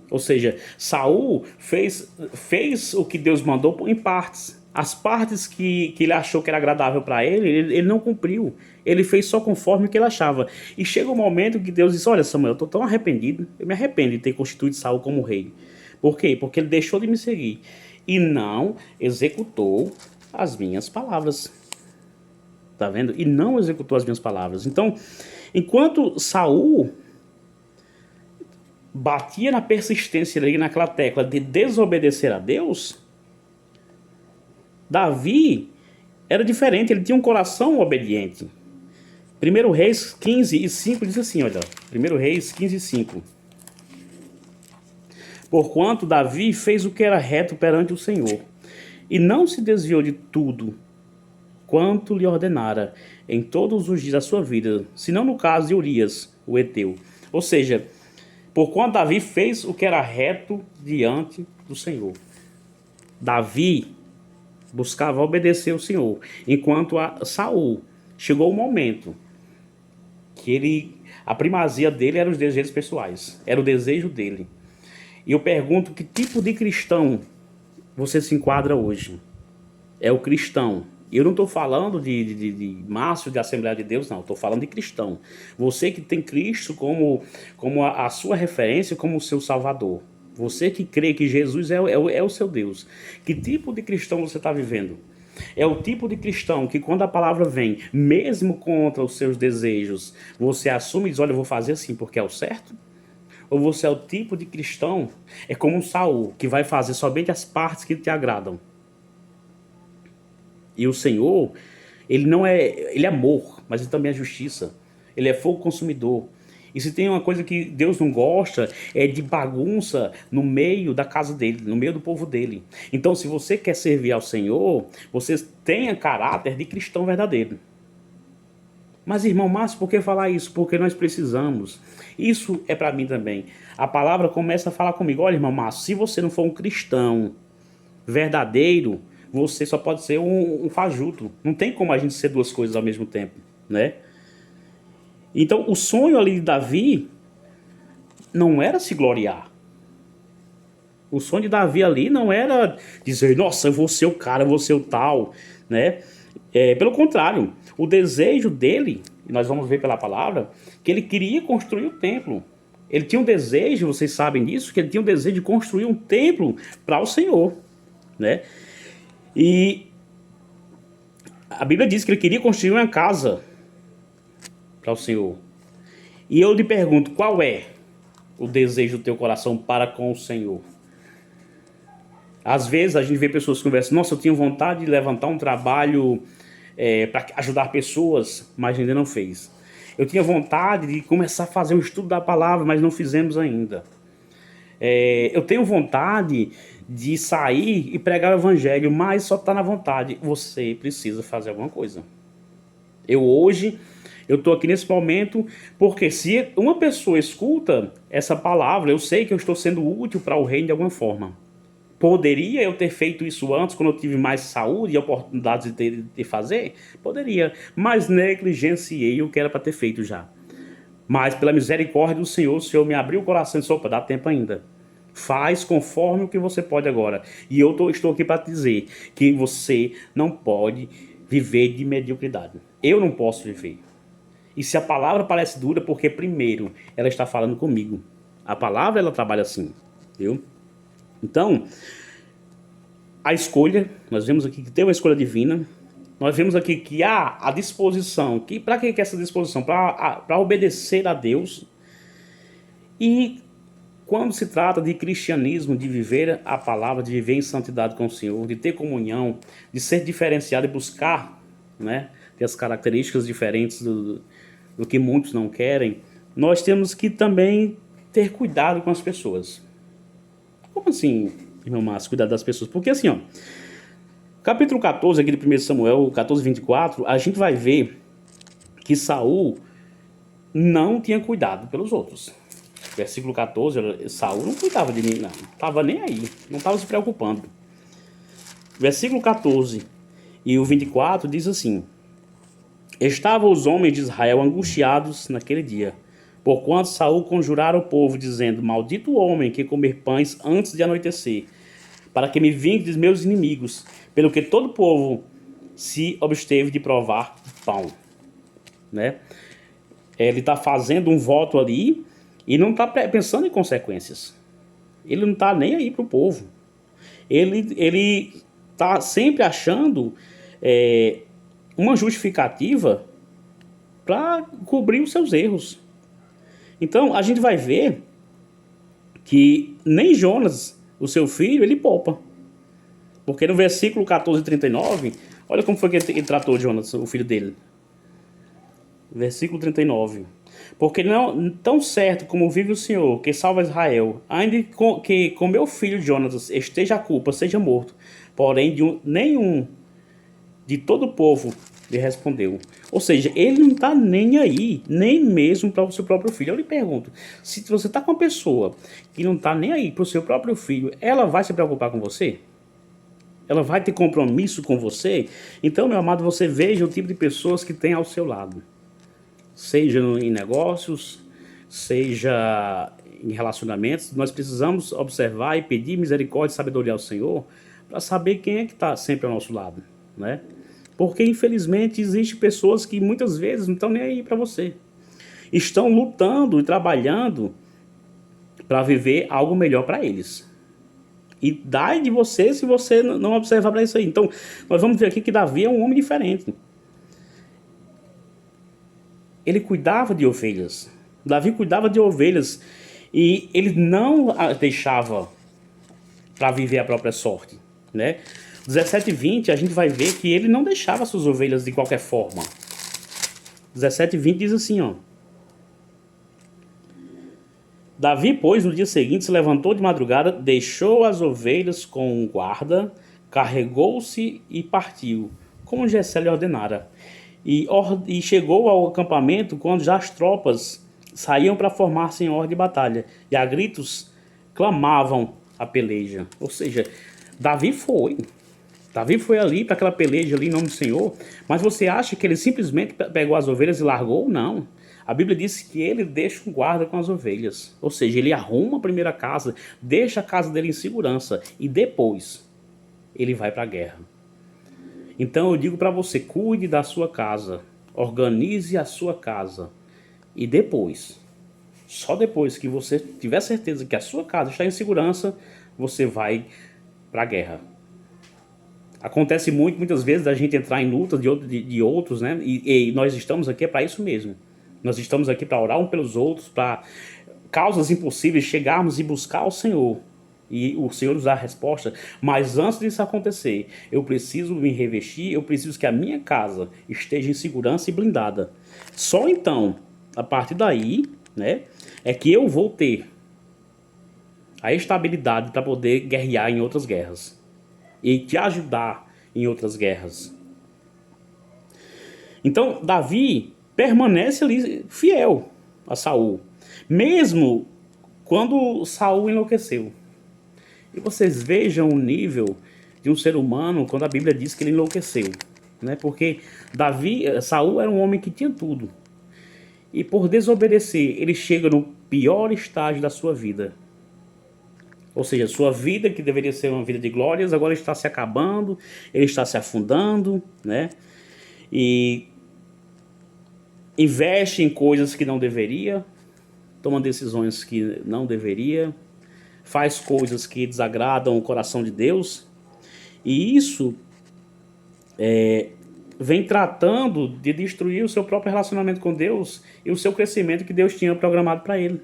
Ou seja, Saul fez o que Deus mandou em partes. As partes que ele achou que era agradável para ele não cumpriu. Ele fez só conforme o que ele achava. E chega um momento que Deus diz: olha, Samuel, eu estou tão arrependido, eu me arrependo de ter constituído Saul como rei. Por quê? Porque ele deixou de me seguir e não executou as minhas palavras. Tá vendo? E não executou as minhas palavras. Então, enquanto Saul batia na persistência ali naquela tecla de desobedecer a Deus, Davi era diferente, ele tinha um coração obediente. 1 Reis 15:5 diz assim, olha, 1 Reis 15:5. Porquanto Davi fez o que era reto perante o Senhor, e não se desviou de tudo quanto lhe ordenara em todos os dias da sua vida, senão no caso de Urias, o heteu. Ou seja, porquanto Davi fez o que era reto diante do Senhor. Davi buscava obedecer o Senhor, enquanto a Saul chegou o momento que a primazia dele era os desejos pessoais, era o desejo dele. E eu pergunto, que tipo de cristão você se enquadra hoje? É o cristão. Eu não estou falando de Márcio, de Assembleia de Deus, não. Estou falando de cristão. Você que tem Cristo como a sua referência, como o seu Salvador. Você que crê que Jesus é o seu Deus. Que tipo de cristão você está vivendo? É o tipo de cristão que, quando a palavra vem, mesmo contra os seus desejos, você assume e diz: olha, eu vou fazer assim porque é o certo? Ou você é o tipo de cristão, é como um Saul, que vai fazer somente as partes que te agradam? E o Senhor, ele é amor, mas ele também é justiça. Ele é fogo consumidor. E se tem uma coisa que Deus não gosta, é de bagunça no meio da casa dele, no meio do povo dele. Então, se você quer servir ao Senhor, você tenha caráter de cristão verdadeiro. Mas, irmão Márcio, por que falar isso? Porque nós precisamos. Isso é para mim também. A palavra começa a falar comigo: olha, irmão Márcio, se você não for um cristão verdadeiro, você só pode ser um fajuto. Não tem como a gente ser duas coisas ao mesmo tempo, né? Então, o sonho ali de Davi não era se gloriar. O sonho de Davi ali não era dizer: nossa, eu vou ser o cara, eu vou ser o tal, né? Pelo contrário, o desejo dele, e nós vamos ver pela palavra, que ele queria construir o templo. Ele tinha um desejo, vocês sabem disso, que ele tinha um desejo de construir um templo para o Senhor, né? E a Bíblia diz que ele queria construir uma casa para o Senhor. E eu lhe pergunto, qual é o desejo do teu coração para com o Senhor? Às vezes a gente vê pessoas que conversam: nossa, eu tinha vontade de levantar um trabalho para ajudar pessoas, mas ainda não fez. Eu tinha vontade de começar a fazer um estudo da palavra, mas não fizemos ainda. Eu tenho vontade de sair e pregar o evangelho, mas só está na vontade. Você precisa fazer alguma coisa. Hoje estou aqui nesse momento porque, se uma pessoa escuta essa palavra, eu sei que eu estou sendo útil para o reino de alguma forma. Poderia eu ter feito isso antes, quando eu tive mais saúde e oportunidades de fazer? Poderia, mas negligenciei o que era para ter feito já. Mas pela misericórdia do Senhor, o Senhor me abriu o coração e disse: opa, dá tempo ainda. Faz conforme o que você pode agora. E eu estou aqui para te dizer que você não pode viver de mediocridade. Eu não posso viver. E se a palavra parece dura, porque primeiro ela está falando comigo. A palavra, ela trabalha assim, viu? Então, a escolha, nós vemos aqui que tem uma escolha divina. Nós vemos aqui que há a disposição. Para que é essa disposição? Para obedecer a Deus. E quando se trata de cristianismo, de viver a palavra, de viver em santidade com o Senhor, de ter comunhão, de ser diferenciado e buscar, né, ter as características diferentes do que muitos não querem, nós temos que também ter cuidado com as pessoas. Como assim, irmão Márcio, cuidar das pessoas? Porque assim, ó, capítulo 14 aqui de 1 Samuel, 14:24, a gente vai ver que Saul não tinha cuidado pelos outros. Versículo 14, Saul não cuidava de mim, não estava nem aí, não estava se preocupando. Versículo 14 e o 24 diz assim: estavam os homens de Israel angustiados naquele dia, Porquanto Saul conjurara o povo, dizendo: Maldito o homem que comer pães antes de anoitecer, para que me vingue dos meus inimigos, pelo que todo o povo se absteve de provar pão. Né? Ele está fazendo um voto ali e não está pensando em consequências. Ele não está nem aí para o povo. Ele está sempre achando uma justificativa para cobrir os seus erros. Então a gente vai ver que nem Jonas, o seu filho, ele poupa. Porque no versículo 14 e 39, olha como foi que ele tratou Jonas, o filho dele. Versículo 39. Porque não tão certo como vive o Senhor, que salva Israel, ainda que com meu filho Jonas esteja a culpa, seja morto. Porém, nenhum de todo o povo lhe respondeu. Ou seja, ele não está nem aí, nem mesmo para o seu próprio filho. Eu lhe pergunto, se você está com uma pessoa que não está nem aí para o seu próprio filho, ela vai se preocupar com você? Ela vai ter compromisso com você? Então, meu amado, você veja o tipo de pessoas que tem ao seu lado. Seja em negócios, seja em relacionamentos, nós precisamos observar e pedir misericórdia e sabedoria ao Senhor para saber quem é que está sempre ao nosso lado, né? Porque, infelizmente, existem pessoas que muitas vezes não estão nem aí para você. Estão lutando e trabalhando para viver algo melhor para eles. E dá de você se você não observar para isso aí. Então, nós vamos ver aqui que Davi é um homem diferente. Ele cuidava de ovelhas. Davi cuidava de ovelhas e ele não a deixava para viver a própria sorte, né? 17 e 20, a gente vai ver que ele não deixava suas ovelhas de qualquer forma. 17 e 20 diz assim, ó. Davi, pois, no dia seguinte se levantou de madrugada, deixou as ovelhas com um guarda, carregou-se e partiu, como Jessé lhe ordenara. E chegou ao acampamento quando já as tropas saíam para formar-se em ordem de batalha, e a gritos clamavam a peleja. Ou seja, Davi foi ali para aquela peleja ali em nome do Senhor, mas você acha que ele simplesmente pegou as ovelhas e largou? Não. A Bíblia diz que ele deixa um guarda com as ovelhas. Ou seja, ele arruma a primeira casa, deixa a casa dele em segurança e depois ele vai para a guerra. Então eu digo para você, cuide da sua casa, organize a sua casa e depois, só depois que você tiver certeza que a sua casa está em segurança, você vai para a guerra. Acontece muitas vezes da gente entrar em lutas de outros, né? E nós estamos aqui para isso mesmo. Nós estamos aqui para orar um pelos outros, para causas impossíveis chegarmos e buscar o Senhor. E o Senhor nos dá a resposta. Mas antes disso acontecer, eu preciso me revestir, eu preciso que a minha casa esteja em segurança e blindada. Só então, a partir daí, né, é que eu vou ter a estabilidade para poder guerrear em outras guerras. E te ajudar em outras guerras. Então, Davi permanece ali fiel a Saul, mesmo quando Saul enlouqueceu. E vocês vejam o nível de um ser humano quando a Bíblia diz que ele enlouqueceu, né? Porque Saul era um homem que tinha tudo. E por desobedecer, ele chega no pior estágio da sua vida. Ou seja, sua vida, que deveria ser uma vida de glórias, agora está se acabando, ele está se afundando, né? E investe em coisas que não deveria, toma decisões que não deveria, faz coisas que desagradam o coração de Deus. E isso vem tratando de destruir o seu próprio relacionamento com Deus e o seu crescimento que Deus tinha programado para ele.